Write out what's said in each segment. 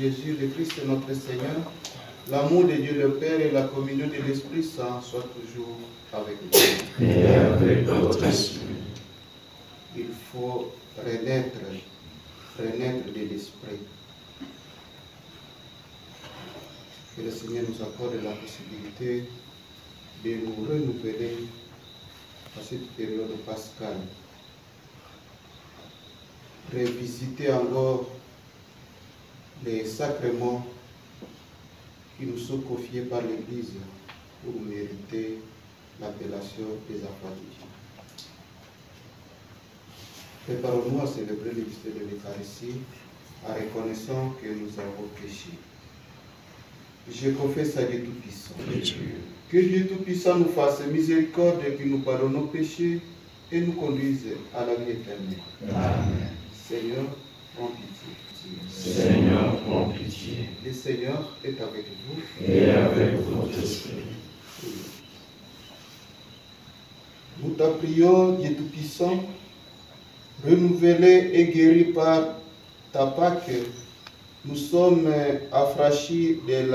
Jésus, le Christ notre Seigneur, l'amour de Dieu le Père et la communion de l'Esprit Saint soient toujours avec nous. Et avec votre esprit. Il faut renaître de l'Esprit. Que le Seigneur nous accorde la possibilité de nous renouveler à cette période pascale. Revisiter encore les sacrements qui nous sont confiés par l'Église pour mériter l'appellation des enfants de Dieu. Préparons-nous à célébrer le mystère de l'Eucharistie en reconnaissant que nous avons péché. Je confesse à Dieu Tout-Puissant que Dieu Tout-Puissant nous fasse miséricorde et qu'il nous pardonne nos péchés et nous conduise à la vie éternelle. Amen. Seigneur, prends pitié. Seigneur, prends pitié. Le Seigneur est avec vous. Et avec votre esprit. Nous t'apprions, Dieu Tout-Puissant, renouvelés et guéris par ta Pâque, nous sommes affranchis de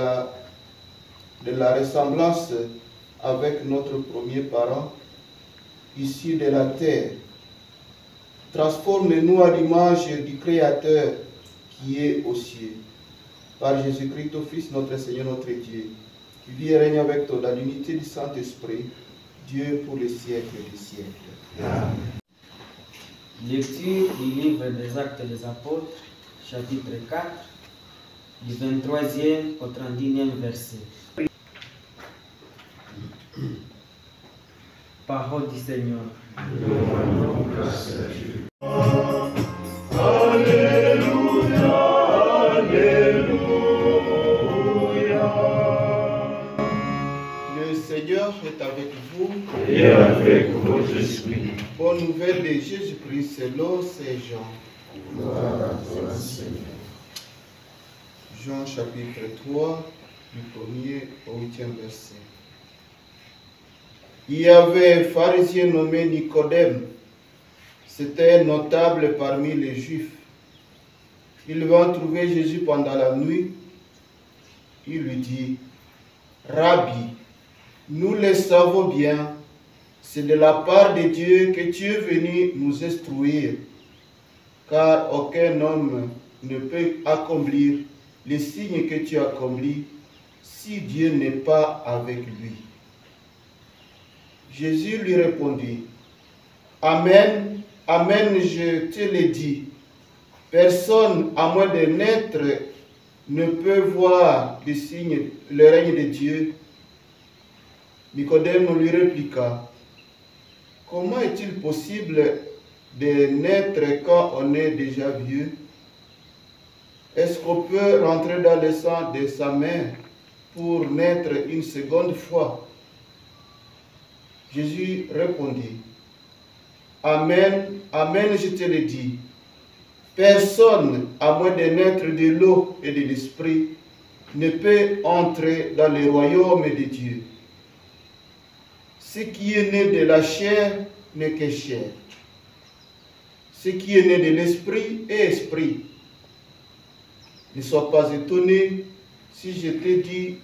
la ressemblance avec notre premier parent, issu de la terre. Transforme-nous à l'image du Créateur qui est aux cieux. Par Jésus-Christ, ton Fils, notre Seigneur, notre Dieu, qui vit et règne avec toi dans l'unité du Saint-Esprit, Dieu pour les siècles des siècles. Amen. Lecture du livre des Actes des Apôtres, chapitre 4, du 23e au 31e verset. Parole du Seigneur. Alléluia, alléluia. Le Seigneur est avec vous. Et avec votre esprit. Bonne nouvelle de Jésus-Christ selon Saint Jean. Gloire à toi, Seigneur. Jean chapitre 3, du 1er au 8e verset. Il y avait un pharisien nommé Nicodème. C'était un notable parmi les Juifs. Il vint trouver Jésus pendant la nuit. Il lui dit, « Rabbi, nous le savons bien, c'est de la part de Dieu que tu es venu nous instruire, car aucun homme ne peut accomplir les signes que tu accomplis si Dieu n'est pas avec lui. » Jésus lui répondit, « Amen, amen, je te le dis, personne à moins de naître ne peut voir les signes, le règne de Dieu. » Nicodème lui répliqua, « Comment est-il possible de naître quand on est déjà vieux? Est-ce qu'on peut rentrer dans le sang de sa mère pour naître une seconde fois? » Jésus répondit, « Amen, amen, je te le dis, personne, à moins de naître de l'eau et de l'esprit, ne peut entrer dans le royaume de Dieu. Ce qui est né de la chair n'est que chair. Ce qui est né de l'esprit est esprit. Ne sois pas étonné si je te dis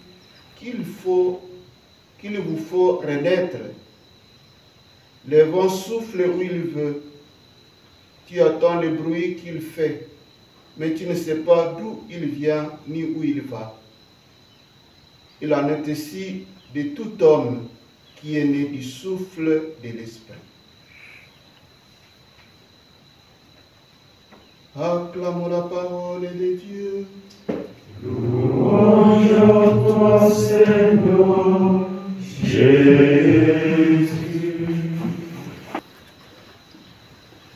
qu'il vous faut renaître. Le vent souffle où il veut. Tu attends le bruit qu'il fait, mais tu ne sais pas d'où il vient ni où il va. Il en est ainsi de tout homme qui est né du souffle de l'Esprit. Acclamons la parole de Dieu. Louange à toi, Seigneur Jésus.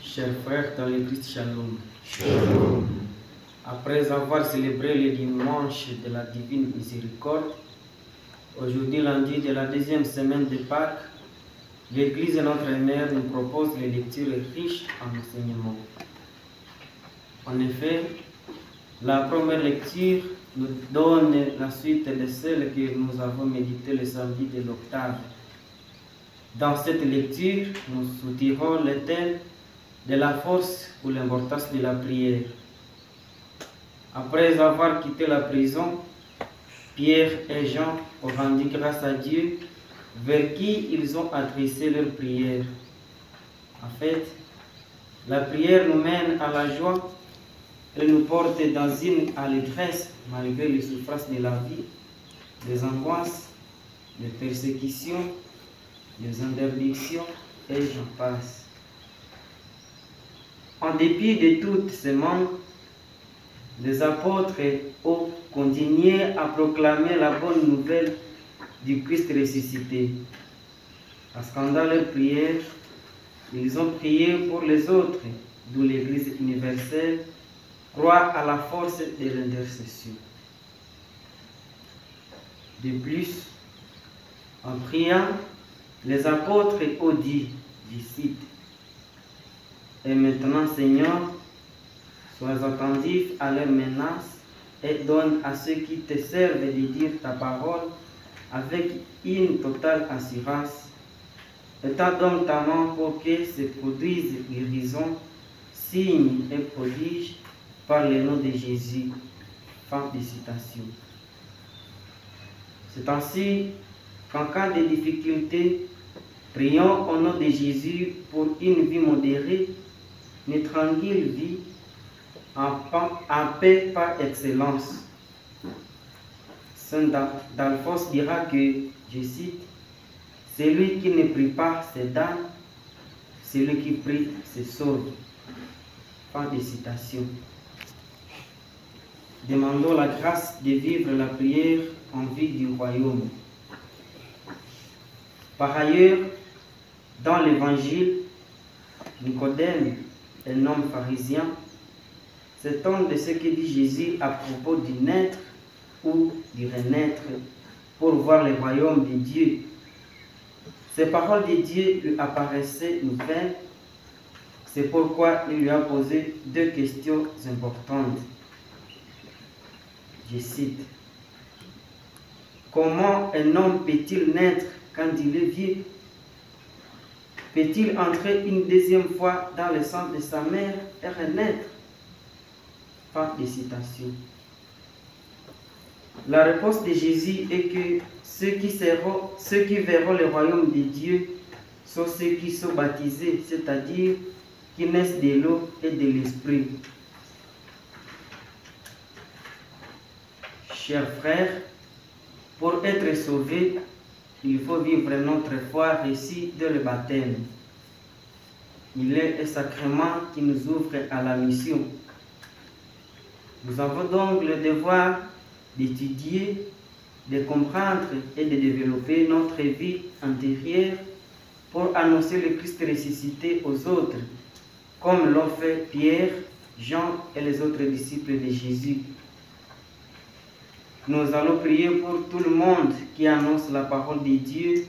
Chers frères dans le Christ, Shalom. Shalom. Après avoir célébré le dimanche de la divine miséricorde, aujourd'hui lundi de la deuxième semaine de Pâques, l'Église Notre Mère nous propose les lectures riches en enseignements. En effet, la première lecture nous donne la suite de celle que nous avons méditée le samedi de l'octave. Dans cette lecture, nous soutirons le thème de la force ou l'importance de la prière. Après avoir quitté la prison, Pierre et Jean ont rendu grâce à Dieu, vers qui ils ont adressé leur prière. En fait, la prière nous mène à la joie. Elle nous porte dans une allégresse malgré les souffrances de la vie, les angoisses, les persécutions, les interdictions et j'en passe. En dépit de toutes ces manques, les apôtres ont continué à proclamer la bonne nouvelle du Christ ressuscité. Parce qu'en dans leur prière, ils ont prié pour les autres, d'où l'Église universelle croit à la force de l'intercession. De plus, en priant, les apôtres ont dit, je cite, « Et maintenant, Seigneur, sois attentif à leurs menaces et donne à ceux qui te servent de dire ta parole avec une totale assurance. Étends donc ta main pour que se produisent guérison, signes et prodiges par le nom de Jésus. » Fin de citation. C'est ainsi qu'en cas de difficulté, prions au nom de Jésus pour une vie modérée, une tranquille vie, en paix par excellence. Saint Dalphos dira que, je cite, « Celui qui ne prie pas se damne, celui qui prie se sauve. » Fin de citation. Demandons la grâce de vivre la prière en vue du royaume. Par ailleurs, dans l'Évangile, Nicodème, un homme pharisien, s'étonne de ce que dit Jésus à propos du naître ou du renaître pour voir le royaume de Dieu. Ces paroles de Dieu lui apparaissaient nouvelles. C'est pourquoi il lui a posé deux questions importantes. Je cite, « Comment un homme peut-il naître quand il est vieux? Peut-il entrer une deuxième fois dans le sang de sa mère et renaître? » Fin de citation. La réponse de Jésus est que ceux qui verront le royaume de Dieu sont ceux qui sont baptisés, c'est-à-dire qui naissent de l'eau et de l'esprit. Chers frères, pour être sauvés, il faut vivre notre foi reçue dès le baptême. Il est un sacrement qui nous ouvre à la mission. Nous avons donc le devoir d'étudier, de comprendre et de développer notre vie intérieure pour annoncer le Christ ressuscité aux autres, comme l'ont fait Pierre, Jean et les autres disciples de Jésus. Nous allons prier pour tout le monde qui annonce la parole de Dieu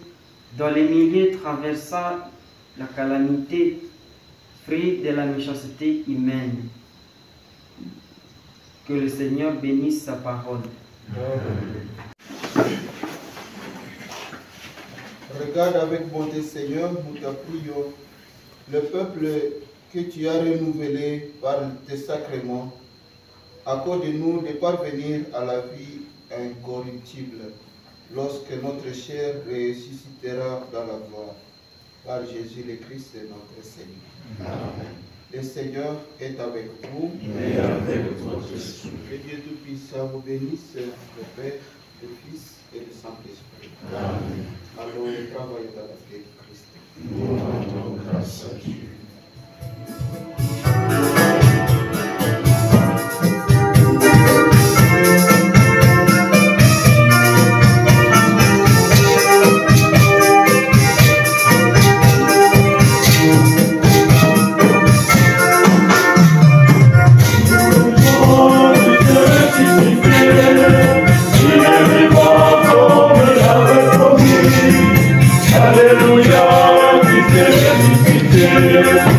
dans les milieux traversant la calamité, fruit de la méchanceté humaine. Que le Seigneur bénisse sa parole. Regarde avec bonté, Seigneur, nous te prions, le peuple que tu as renouvelé par tes sacrements. Accorde-nous de parvenir à la vie incorruptible lorsque notre chair ressuscitera dans la gloire. Par Jésus le Christ, notre Seigneur. Amen. Le Seigneur est avec vous. Et avec votre esprit. Que Dieu Tout-Puissant vous bénisse, le Père, le Fils et le Saint-Esprit. Amen. Allons et travaillons dans la paix de Christ. Nous rendons grâce à Dieu. Alléluia, qui t'est ressuscité.